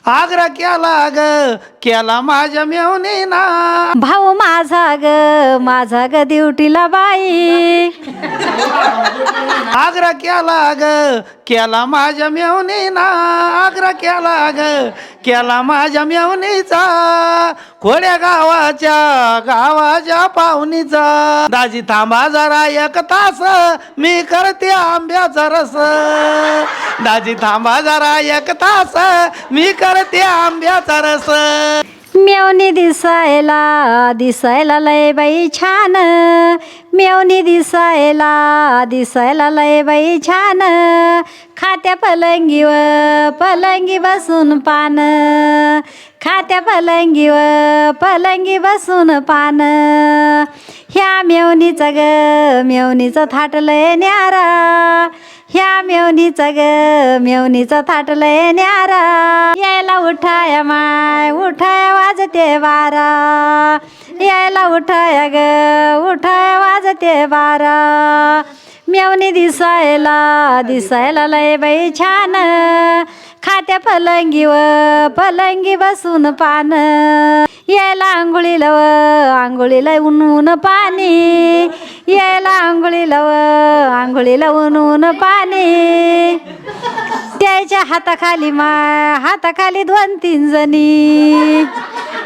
आग्रह केला माझ्या मेवणीना, भाऊ माझा ग ड्युटीला बाई, आग्रह केला माझ्या मेवणीना, आग्रह केला माझ्या मेवणीचा, खोड्या गावाच्या पाहुणीचा, दाजी थांबा जरा एक तास मी करते आंब्याचा रस, दाजी थांबा जरा एक तास मी करते आंब्याचा रस. मेवणी दिसायला लय बाई छान, मेवणी दिसायला लय बाई छान, खात्या पलंगी बसून पान, खात्या पलंगी बसून पान, ह्या मेवणीचं थाट लय न्यारा, ह्या मेवणीचं थाट लय न्यारा, यायला उठाया वाजते बारा, यायला उठाया वाजते बारा, मेवणी दिसायला लय बाई छान, खात्या पलंगी बसून पान, यायला आंघोळीला ऊन पाणी, यायला आंघोळीला ऊन पाणी, त्याच्या हाताखाली 2-3 जणी,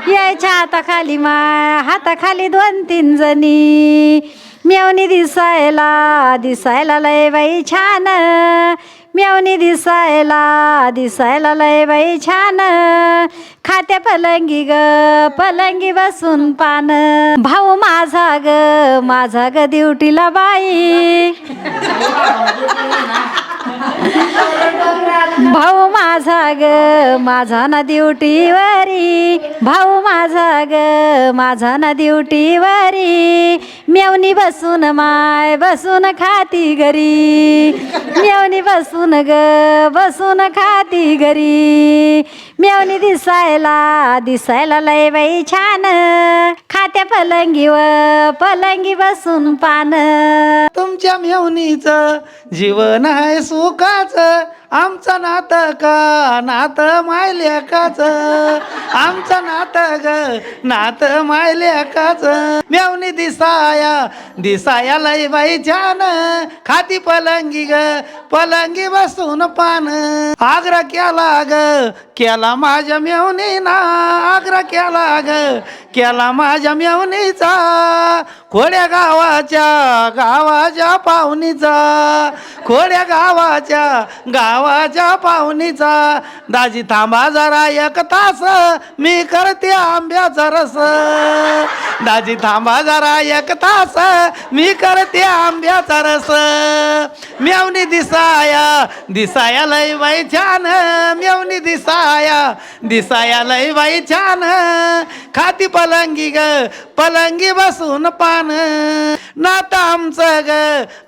यायच्या हाताखाली 2-3 जणी, मेवणी दिसायला लय बाई छान, मेवणी दिसायला लय बाई छान, खात्या पलंगी बसून पान, भाऊ माझा ग ड्युटीला बाई, भाऊ माझा ना ड्युटीवरी, भाऊ माझा ना ड्युटीवरी, मेवणी बसून खाती घरी, मेवणी बसून खाती घरी, मेवणी दिसायला लय बाई छान, खात्या पलंगी बसून पान. तुमच्या मेवणीचं जीवन आहे सुखाचं, आमचं नातं मायलेकाचं, आमचं नातं मायलेकाचं, मेवणी दिसाया लय बाई छान, खाती पलंगी बसून पान, आग्रह केला माझ्या मेवणीना, आग्रह केला माझ्या मेवणीचा, खोड्या गावाच्या पाहुणीचा, खोड्या गावाच्या पाहुणीचा, दाजी थांबा जरा एक तास मी करते आंब्याचा रस, दाजी थांबा जरा एक तास मी करते आंब्याचा रस, मेवणी दिसाया लय बाई छान, मेवणी दिसाया लय बाई छान, खाती पलंगी बसून पान, नातं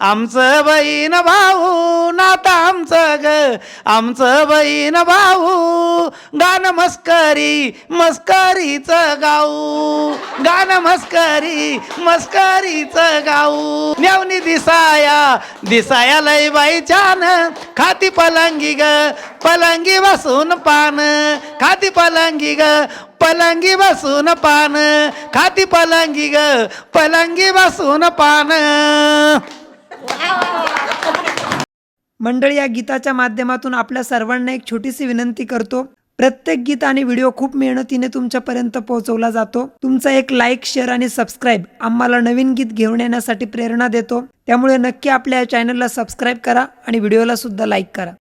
आमचं बहीण भाऊ, नातं आमचं बहीण भाऊ, गाणं मस्करीचं गाऊ, गाणं मस्करीचं गाऊ, मेवणी दिसाया लय बाई छान, खाती पलंगी बसून पान, खाती पलंगी बसून पान, खाती पलंगी बसून पान. मंडळी, या गीताच्या माध्यमातून आपल्या सर्वांना एक छोटीशी विनंती करतो. प्रत्येक गीत आणि व्हिडिओ खूप मेहनतीने तुमच्यापर्यंत पोहोचवला जातो. तुमचा एक लाईक, शेअर आणि सबस्क्राईब आम्हाला नवीन गीत घेऊन येण्यासाठी प्रेरणा देतो. त्यामुळे नक्की आपल्या या चॅनलला सबस्क्राईब करा आणि व्हिडिओला सुद्धा लाईक करा.